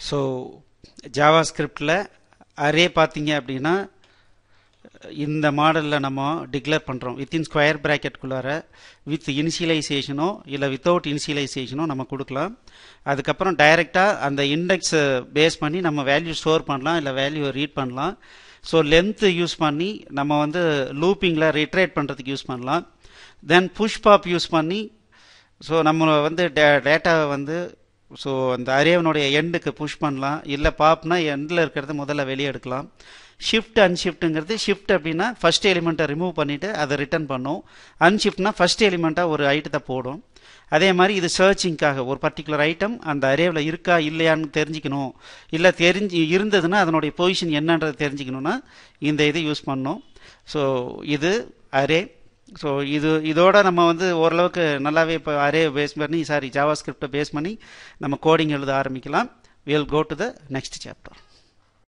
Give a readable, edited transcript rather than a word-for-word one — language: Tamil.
ஸோ ஜாவா ஸ்கிரிப்டில் அரே பார்த்தீங்க அப்படின்னா இந்த மாடலில் நம்ம டிக்ளேர் பண்ணுறோம் வித்தின் ஸ்கொயர் ப்ராக்கெட்குள்ளார வித் இனிஷியலைசேஷனோ இல்லை வித்தவுட் இனிஷியலைசேஷனோ நம்ம கொடுக்கலாம். அதுக்கப்புறம் டைரெக்டாக அந்த இண்டெக்ஸை பேஸ் பண்ணி நம்ம வேல்யூ ஸ்டோர் பண்ணலாம் இல்லை வேல்யூ ரீட் பண்ணலாம். ஸோ லென்த்து யூஸ் பண்ணி நம்ம வந்து லூப்பிங்கில் ரிட்ரேட் பண்ணுறதுக்கு யூஸ் பண்ணலாம். தென் புஷ் பாப் யூஸ் பண்ணி ஸோ நம்ம வந்து டேட்டாவை வந்து ஸோ அந்த அரேவனுடைய எண்டுக்கு புஷ் பண்ணலாம். இல்லை பாப்னா எண்டில் இருக்கிறத முதல்ல வெளியே எடுக்கலாம். ஷிஃப்ட் அன்ஷிஃப்ட்டுங்கிறது ஷிஃப்ட் அப்படின்னா ஃபர்ஸ்ட் எலிமெண்ட்டை ரிமூவ் பண்ணிவிட்டு அதை ரிட்டர்ன் பண்ணும். அன்ஷிஃப்ட்னா ஃபர்ஸ்ட் எலிமெண்ட்டாக ஒரு ஐட்டத்தை போடும். அதே மாதிரி இது சர்ச்சிங்காக ஒரு பர்டிகுலர் ஐட்டம் அந்த அரேவில் இருக்கா இல்லையான்னு தெரிஞ்சுக்கணும். இல்லை இருந்ததுன்னா அதனுடைய பொசிஷன் என்னன்றதை தெரிஞ்சுக்கணுன்னா இந்த இது யூஸ் பண்ணோம். ஸோ இது அரே. ஸோ இதோட நம்ம வந்து ஓரளவுக்கு நல்லாவே இப்போ அரே பேஸ் பண்ணி ஜாவா ஸ்கிரிப்டை பேஸ் பண்ணி நம்ம கோடிங் எழுத ஆரம்பிக்கலாம். we'll go to the next chapter.